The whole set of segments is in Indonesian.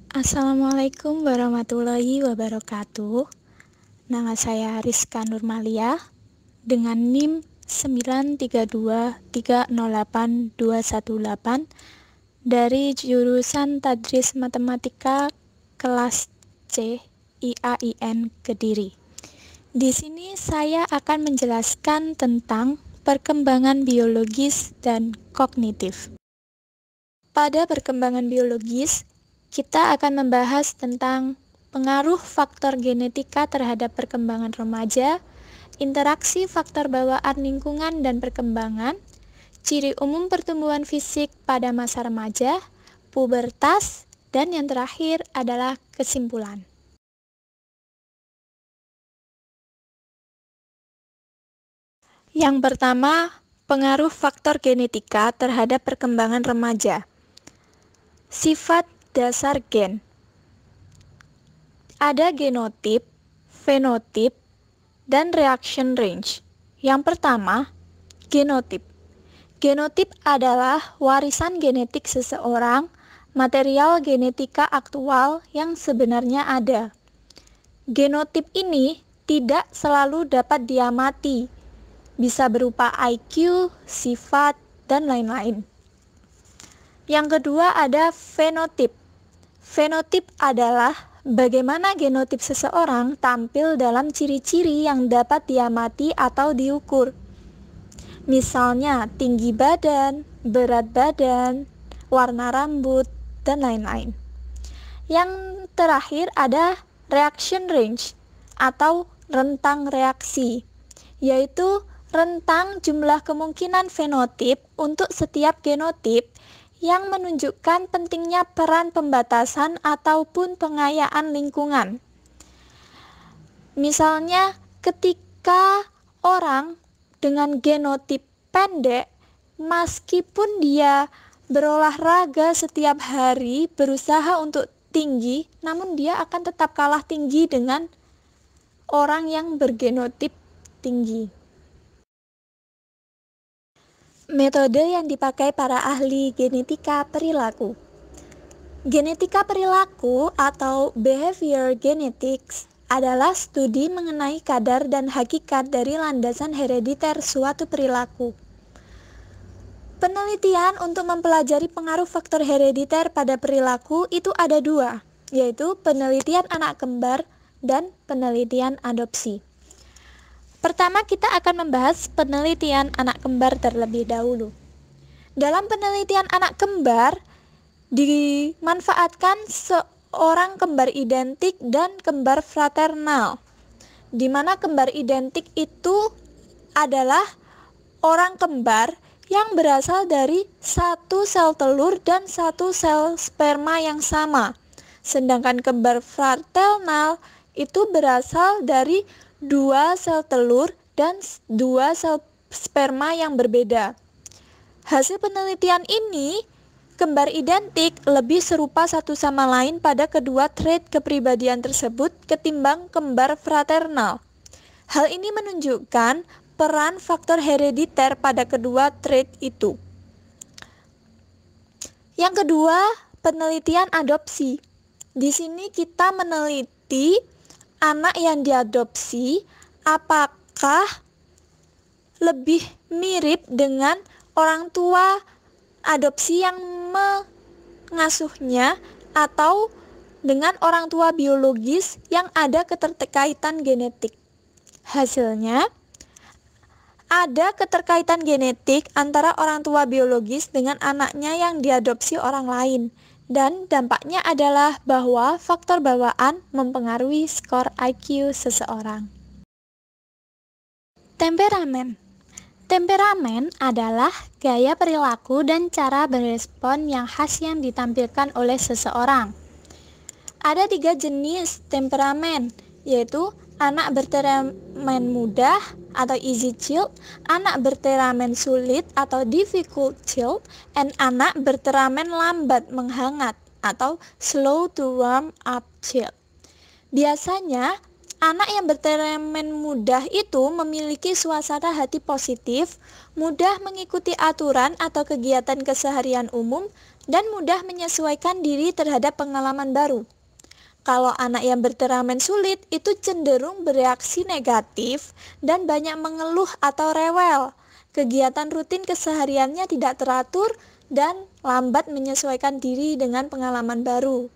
Assalamualaikum warahmatullahi wabarakatuh. Nama saya Rizka Nurmalia dengan NIM 932308218 dari jurusan Tadris Matematika kelas C IAIN Kediri. Di sini saya akan menjelaskan tentang perkembangan biologis dan kognitif. Pada perkembangan biologis, kita akan membahas tentang pengaruh faktor genetika terhadap perkembangan remaja, interaksi faktor bawaan lingkungan dan perkembangan, ciri umum pertumbuhan fisik pada masa remaja, pubertas, dan yang terakhir adalah kesimpulan. Yang pertama, pengaruh faktor genetika terhadap perkembangan remaja. Sifat dasar gen. Ada genotip, fenotip, dan reaction range. Yang pertama, genotip. Genotip adalah warisan genetik seseorang, material genetika aktual yang sebenarnya ada. Genotip ini tidak selalu dapat diamati, bisa berupa IQ, sifat, dan lain-lain. Yang kedua ada fenotip. Fenotip adalah bagaimana genotip seseorang tampil dalam ciri-ciri yang dapat diamati atau diukur. Misalnya tinggi badan, berat badan, warna rambut, dan lain-lain. Yang terakhir ada reaction range atau rentang reaksi, yaitu rentang jumlah kemungkinan fenotip untuk setiap genotip yang menunjukkan pentingnya peran pembatasan ataupun pengayaan lingkungan. Misalnya, ketika orang dengan genotip pendek, meskipun dia berolahraga setiap hari, berusaha untuk tinggi, namun dia akan tetap kalah tinggi dengan orang yang bergenotip tinggi. Metode yang dipakai para ahli genetika perilaku. Genetika perilaku atau behavior genetics adalah studi mengenai kadar dan hakikat dari landasan herediter suatu perilaku. Penelitian untuk mempelajari pengaruh faktor herediter pada perilaku itu ada dua, yaitu penelitian anak kembar dan penelitian adopsi. Pertama, kita akan membahas penelitian anak kembar terlebih dahulu. Dalam penelitian anak kembar, dimanfaatkan seorang kembar identik dan kembar fraternal, di mana kembar identik itu adalah orang kembar yang berasal dari satu sel telur dan satu sel sperma yang sama. Sedangkan kembar fraternal itu berasal dari dua sel telur dan dua sel sperma yang berbeda. Hasil penelitian ini, kembar identik lebih serupa satu sama lain pada kedua trait kepribadian tersebut ketimbang kembar fraternal. Hal ini menunjukkan peran faktor herediter pada kedua trait itu. Yang kedua, penelitian adopsi. Di sini kita meneliti anak yang diadopsi apakah lebih mirip dengan orang tua adopsi yang mengasuhnya atau dengan orang tua biologis yang ada keterkaitan genetik. Hasilnya, ada keterkaitan genetik antara orang tua biologis dengan anaknya yang diadopsi orang lain. Dan dampaknya adalah bahwa faktor bawaan mempengaruhi skor IQ seseorang. Temperamen. Temperamen adalah gaya perilaku dan cara berespon yang khas yang ditampilkan oleh seseorang. Ada 3 jenis temperamen, yaitu anak bertemperamen mudah atau easy child, anak bertemperamen sulit atau difficult child, dan anak bertemperamen lambat menghangat atau slow to warm up child. Biasanya, anak yang bertemperamen mudah itu memiliki suasana hati positif, mudah mengikuti aturan atau kegiatan keseharian umum, dan mudah menyesuaikan diri terhadap pengalaman baru. Kalau anak yang bertemperamen sulit itu cenderung bereaksi negatif dan banyak mengeluh atau rewel. Kegiatan rutin kesehariannya tidak teratur dan lambat menyesuaikan diri dengan pengalaman baru.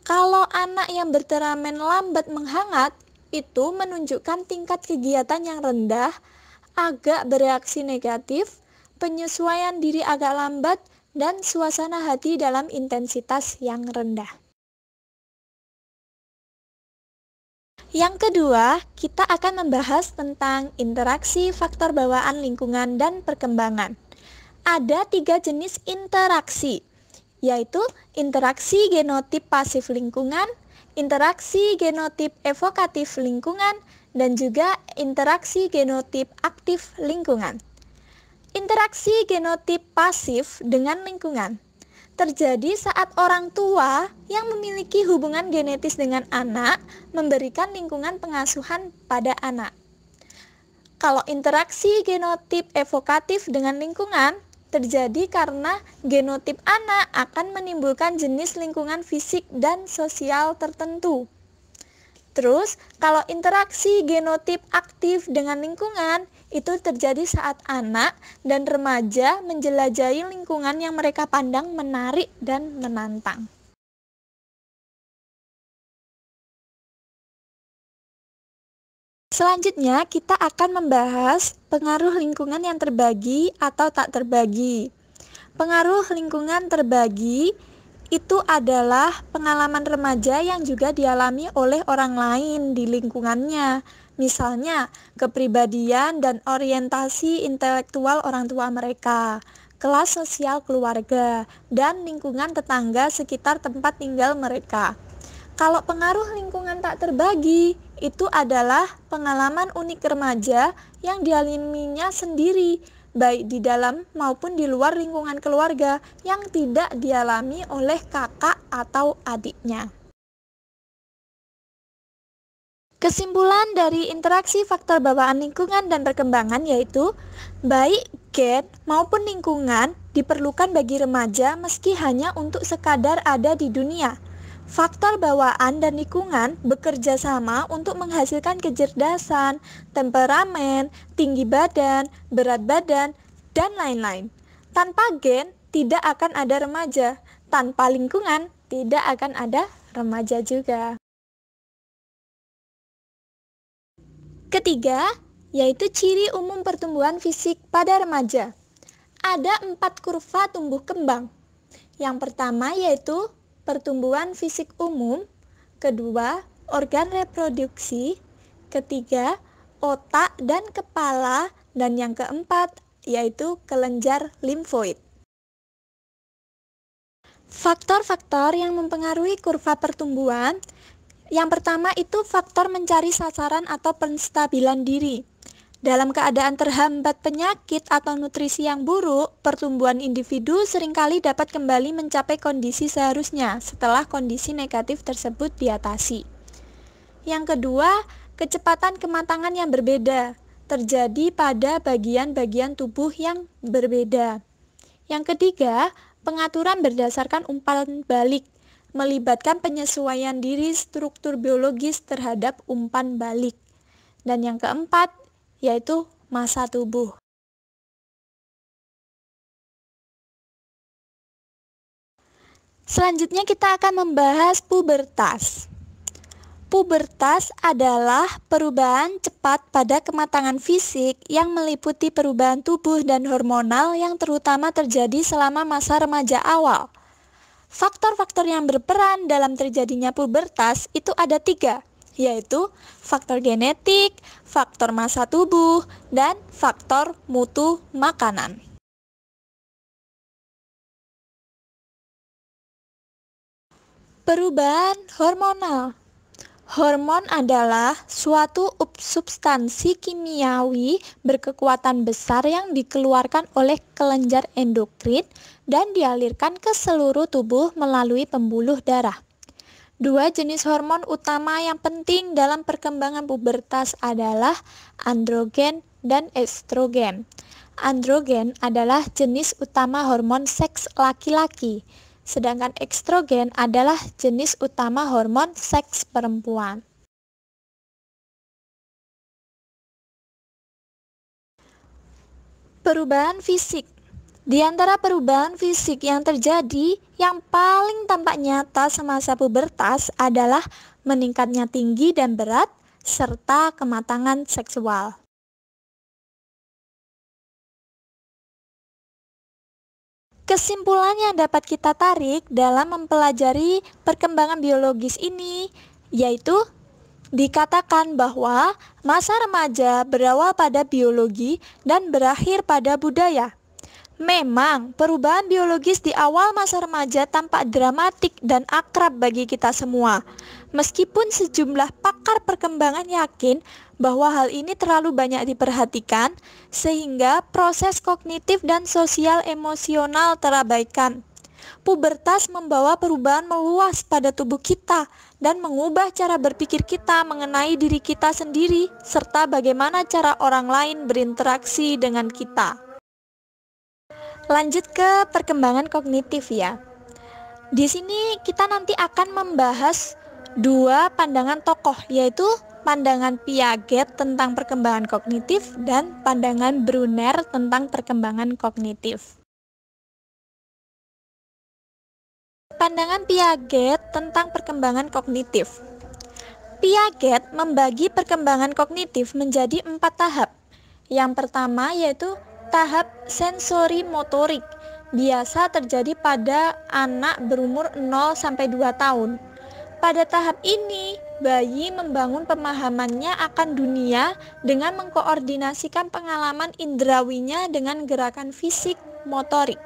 Kalau anak yang bertemperamen lambat menghangat, itu menunjukkan tingkat kegiatan yang rendah, agak bereaksi negatif, penyesuaian diri agak lambat, dan suasana hati dalam intensitas yang rendah. Yang kedua, kita akan membahas tentang interaksi faktor bawaan lingkungan dan perkembangan. Ada 3 jenis interaksi, yaitu interaksi genotip pasif lingkungan, interaksi genotip evokatif lingkungan, dan juga interaksi genotip aktif lingkungan. Interaksi genotip pasif dengan lingkungan terjadi saat orang tua yang memiliki hubungan genetis dengan anak memberikan lingkungan pengasuhan pada anak. Kalau interaksi genotip evokatif dengan lingkungan terjadi karena genotip anak akan menimbulkan jenis lingkungan fisik dan sosial tertentu. Terus, kalau interaksi genotip aktif dengan lingkungan itu terjadi saat anak dan remaja menjelajahi lingkungan yang mereka pandang menarik dan menantang. Selanjutnya, kita akan membahas pengaruh lingkungan yang terbagi atau tak terbagi. Pengaruh lingkungan terbagi itu adalah pengalaman remaja yang juga dialami oleh orang lain di lingkungannya. Misalnya, kepribadian dan orientasi intelektual orang tua mereka, kelas sosial keluarga, dan lingkungan tetangga sekitar tempat tinggal mereka. Kalau pengaruh lingkungan tak terbagi, itu adalah pengalaman unik remaja yang dialaminya sendiri, baik di dalam maupun di luar lingkungan keluarga yang tidak dialami oleh kakak atau adiknya. Kesimpulan dari interaksi faktor bawaan lingkungan dan perkembangan yaitu baik gen maupun lingkungan diperlukan bagi remaja meski hanya untuk sekadar ada di dunia. Faktor bawaan dan lingkungan bekerja sama untuk menghasilkan kecerdasan, temperamen, tinggi badan, berat badan, dan lain-lain. Tanpa gen, tidak akan ada remaja. Tanpa lingkungan, tidak akan ada remaja juga. Ketiga, yaitu ciri umum pertumbuhan fisik pada remaja. Ada 4 kurva tumbuh kembang. Yang pertama yaitu pertumbuhan fisik umum, kedua, organ reproduksi, ketiga, otak dan kepala, dan yang keempat, yaitu kelenjar limfoid. Faktor-faktor yang mempengaruhi kurva pertumbuhan, yang pertama itu faktor mencari sasaran atau penstabilan diri. Dalam keadaan terhambat penyakit atau nutrisi yang buruk, pertumbuhan individu seringkali dapat kembali mencapai kondisi seharusnya setelah kondisi negatif tersebut diatasi. Yang kedua, kecepatan kematangan yang berbeda terjadi pada bagian-bagian tubuh yang berbeda. Yang ketiga, pengaturan berdasarkan umpan balik, melibatkan penyesuaian diri struktur biologis terhadap umpan balik. Dan yang keempat, yaitu masa tubuh. Selanjutnya kita akan membahas pubertas. Pubertas adalah perubahan cepat pada kematangan fisik yang meliputi perubahan tubuh dan hormonal yang terutama terjadi selama masa remaja awal. Faktor-faktor yang berperan dalam terjadinya pubertas itu ada 3, yaitu faktor genetik, faktor massa tubuh, dan faktor mutu makanan. Perubahan hormonal. Hormon adalah suatu substansi kimiawi berkekuatan besar yang dikeluarkan oleh kelenjar endokrin dan dialirkan ke seluruh tubuh melalui pembuluh darah. 2 jenis hormon utama yang penting dalam perkembangan pubertas adalah androgen dan estrogen. Androgen adalah jenis utama hormon seks laki-laki, sedangkan estrogen adalah jenis utama hormon seks perempuan. Perubahan fisik. Di antara perubahan fisik yang terjadi, yang paling tampak nyata semasa pubertas adalah meningkatnya tinggi dan berat, serta kematangan seksual. Kesimpulan yang dapat kita tarik dalam mempelajari perkembangan biologis ini, yaitu dikatakan bahwa masa remaja berawal pada biologi dan berakhir pada budaya. Memang, perubahan biologis di awal masa remaja tampak dramatik dan akrab bagi kita semua. Meskipun sejumlah pakar perkembangan yakin bahwa hal ini terlalu banyak diperhatikan, sehingga proses kognitif dan sosial emosional terabaikan. Pubertas membawa perubahan meluas pada tubuh kita dan mengubah cara berpikir kita mengenai diri kita sendiri, serta bagaimana cara orang lain berinteraksi dengan kita. Lanjut ke perkembangan kognitif ya. Di sini kita nanti akan membahas dua pandangan tokoh, yaitu pandangan Piaget tentang perkembangan kognitif dan pandangan Brunner tentang perkembangan kognitif. Pandangan Piaget tentang perkembangan kognitif. Piaget membagi perkembangan kognitif menjadi 4 tahap. Yang pertama yaitu tahap sensori motorik, biasa terjadi pada anak berumur 0-2 tahun. Pada tahap ini, bayi membangun pemahamannya akan dunia dengan mengkoordinasikan pengalaman indrawinya dengan gerakan fisik motorik.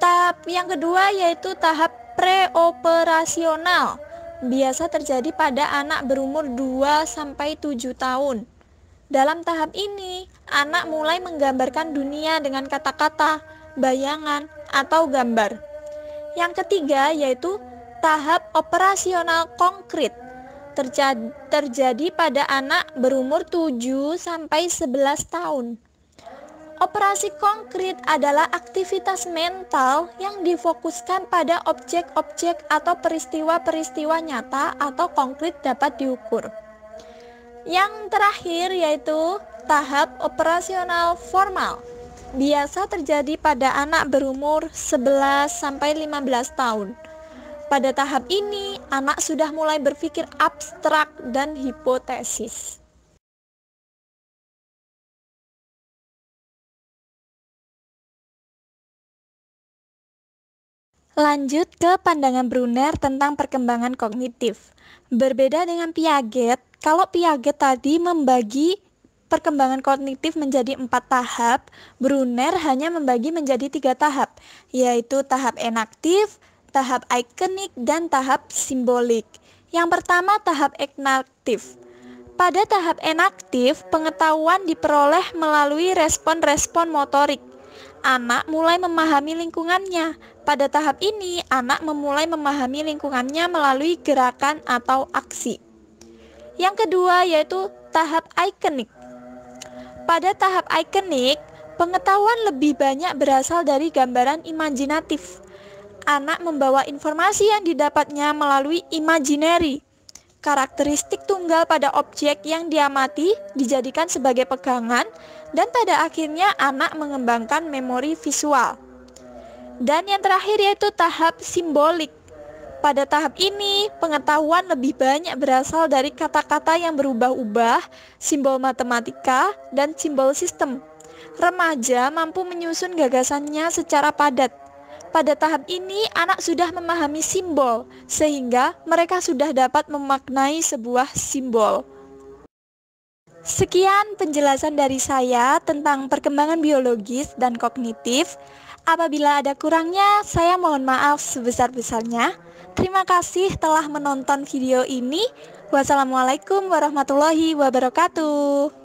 Tahap yang kedua yaitu tahap preoperasional, biasa terjadi pada anak berumur 2-7 tahun. Dalam tahap ini, anak mulai menggambarkan dunia dengan kata-kata, bayangan, atau gambar. Yang ketiga yaitu tahap operasional konkret, terjadi pada anak berumur 7-11 tahun. Operasi konkret adalah aktivitas mental yang difokuskan pada objek-objek atau peristiwa-peristiwa nyata atau konkret dapat diukur. Yang terakhir yaitu tahap operasional formal, biasa terjadi pada anak berumur 11-15 tahun. Pada tahap ini, anak sudah mulai berpikir abstrak dan hipotesis. Lanjut ke pandangan Brunner tentang perkembangan kognitif. Berbeda dengan Piaget, kalau Piaget tadi membagi perkembangan kognitif menjadi 4 tahap, Brunner hanya membagi menjadi 3 tahap, yaitu tahap enaktif, tahap ikonik, dan tahap simbolik. Yang pertama tahap enaktif. Pada tahap enaktif, pengetahuan diperoleh melalui respon-respon motorik. Anak mulai memahami lingkungannya. Pada tahap ini, anak memulai memahami lingkungannya melalui gerakan atau aksi. Yang kedua yaitu tahap ikonik. Pada tahap ikonik, pengetahuan lebih banyak berasal dari gambaran imajinatif. Anak membawa informasi yang didapatnya melalui imaginary. Karakteristik tunggal pada objek yang diamati dijadikan sebagai pegangan, dan pada akhirnya anak mengembangkan memori visual. Dan yang terakhir yaitu tahap simbolik. Pada tahap ini, pengetahuan lebih banyak berasal dari kata-kata yang berubah-ubah, simbol matematika, dan simbol sistem. Remaja mampu menyusun gagasannya secara padat. Pada tahap ini, anak sudah memahami simbol, sehingga mereka sudah dapat memaknai sebuah simbol. Sekian penjelasan dari saya tentang perkembangan biologis dan kognitif. Apabila ada kurangnya, saya mohon maaf sebesar-besarnya. Terima kasih telah menonton video ini. Wassalamualaikum warahmatullahi wabarakatuh.